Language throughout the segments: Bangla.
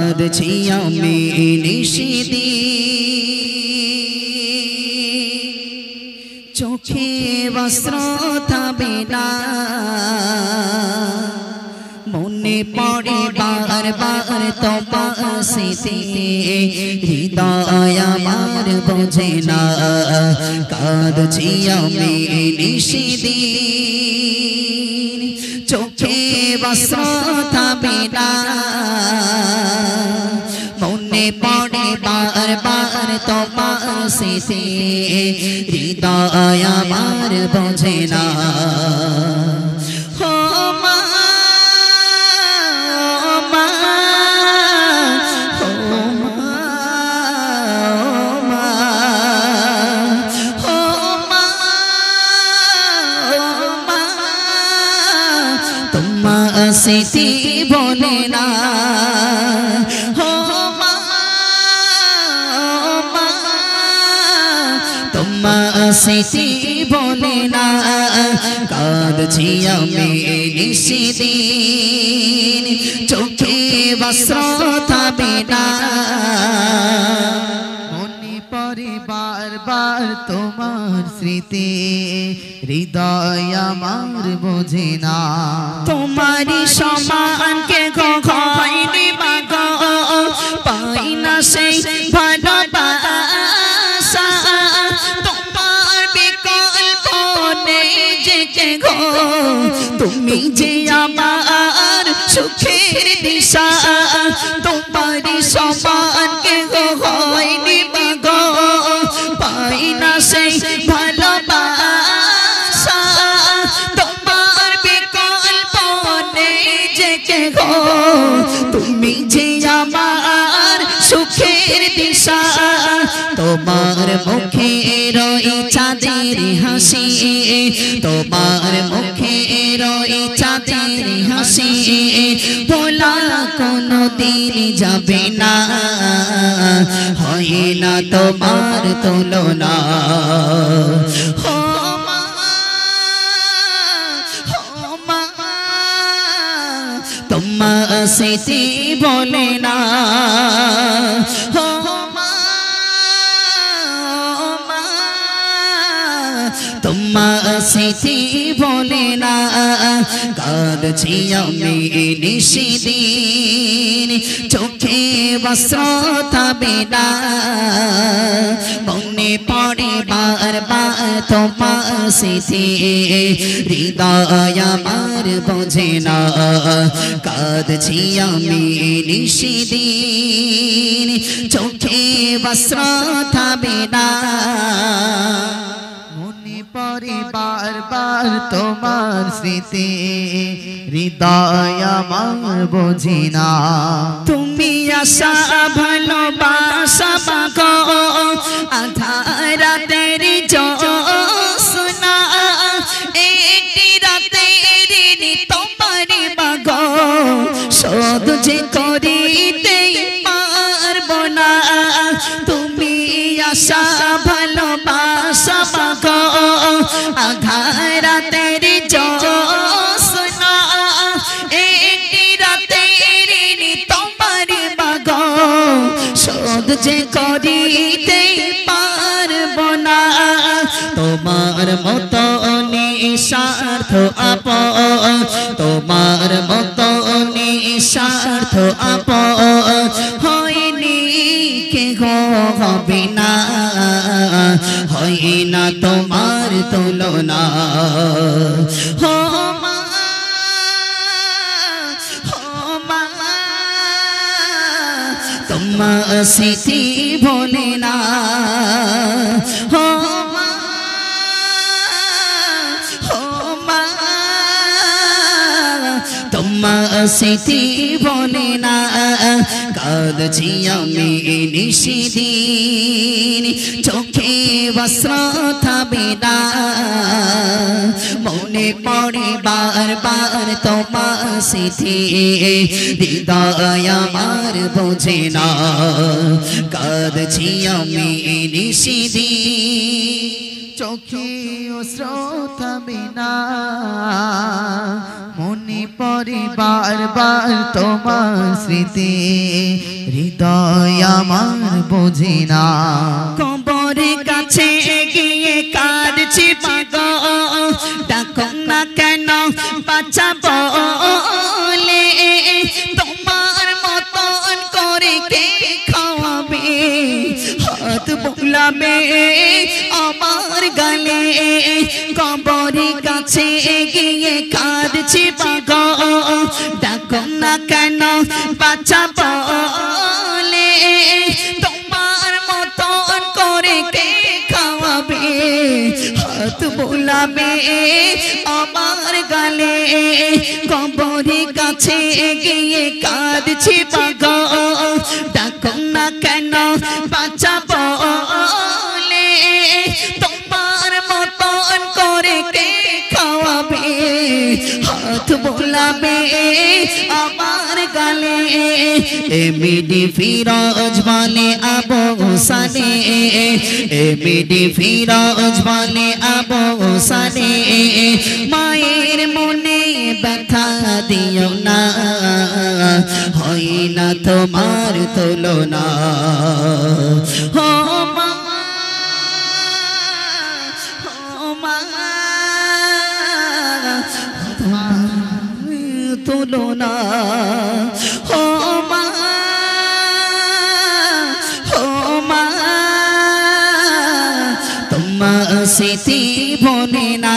কাঁদছি আমি নিশিদি চোখে বস্ত্র থাকবে না মনে পড়ে বার বার তোমার স্মৃতি হৃদয় আমার বোঝে না কাঁদছি আমি নিশিদিন চোখে বস্ত্র থাকবে না মনে পড়ে বার বার তোমার স্মৃতি হৃদয় আমার বোঝে না স্মৃতি বলে না হো মা তোমার স্মৃতি বলে না কাঁদছি আমি নিশিদিন চোখে বস্ত্র থাকবে না মনে পড়ে বার বার তোমার স্মৃতি হৃদয় আমার বোঝে না তোমারি সমান কে হয়নি মাগো পাই না সেই ভালোবাসা তোমার বিকল্প নেই যে কে গো তুমি যে আমার সুখের দিশা তোমারি সমান কে হয়নি মাগো পাই না সেই ভালোবাসা তোমার বিকল্প নেই যে কে গো তুমি যে আমার সুখের দিশা তোমার মুখে রই চাঁদের হাসি তোমার মুখে রই চাঁদের হাসি ভোলা কোনো দিন যাবে না হয় না তোমার তুলনা তোমার স্মৃতি বলে না হো মা তোমার স্মৃতি বলে না কাঁদছি আমি নিশিদিন চোখে বস্ত্র থাকবে না মনে পড়ে বার বার তোমার স্মৃতি হৃদয় আমার বোঝে না কাঁদছি আমি নিশিদিন চোখে বস্ত্র থাকবে না মনে পড়ে বার বার তোমার স্মৃতি হৃদয় আমার বোঝে না তুমি আশা ভালোবাসা পাগো আধার রাতের জ্যোৎস্না একটি রাতের তোমার মাগো শোধ যে করিতে পারবো না তুমি আশা ভালোবাসা পাগো আধার রাতের জ্যোৎস্না একটি রাতের তোমার মাগো শোধ যে করিতে পারবো না তোমার মতো নিঃস্বার্থ আপন তোমার মতো নিঃস্বার্থ আপন হয়নি কে হবে না হয় না তোমার তুলনা হো মা তোমার স্মৃতি বলে না হো তোমার স্মৃতি বলে না কাঁদছি আমি নিশিদিন চোখে বস্ত্র থাকবে না মনে পড়ে বার বার তোমার স্মৃতি হৃদয় আমার বোঝে না কাঁদছি আমি নিশিদিন চোখে অশ্রুথাবে না মনে পড়ে বারবার তোমার স্মৃতি হৃদয় আমার বোঝে না কবরের কাছে গিয়ে কাঁদছি পাগল ডাকো না কেন বাঁচা বলে তোমার মতন করে কে খাওয়াবে হাত বুলাবে আমার গালে কবরের কাছে গিয়ে কাঁদছি পাগল ডাকো না কেন বাঁচা বলে তোমার মতন করে কে খাওয়াবে হাত বুলাবে আমার গালে কবরের কাছে গিয়ে কাঁদছি পাগল ডাকো না কেন বাঁচা বলে তোমার মতন করে কে খাওয়াবে হাত বুলাবে আমার গালে এমডি ফিরোজ বলে আবু সানে এমডি ফিরোজ বলে আবু সানে মায়ের মনে ব্যথা দিও না হয় না তোমার তুলনা ও মা ও মা তুলনা ও মা ও মা তোমার স্মৃতি ভোলে না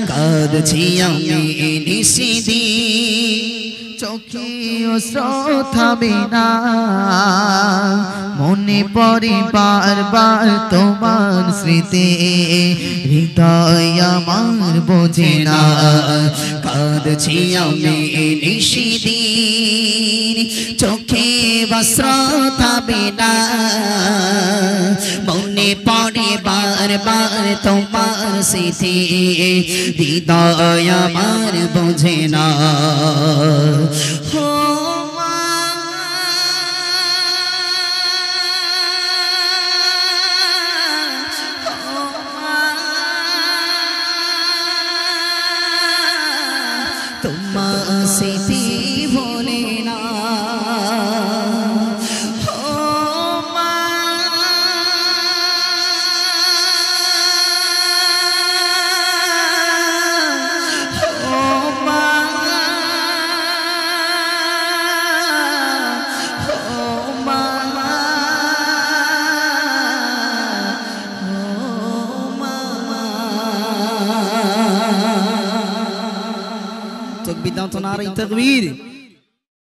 কাঁদছি আমি নিশিদিন চোখে অশ্রুথাবে না মনে পড়ে বারবার তোমার স্মৃতি হৃদয় আমার বোঝে না কাঁদছি আমি নিশিদিন চোখে অশ্রুথাবে না মনে পড়ে বারবার তোমার স্মৃতি হৃদয় আমার বোঝে না ও মা তোমার স্মৃতি ভোলে না تكبير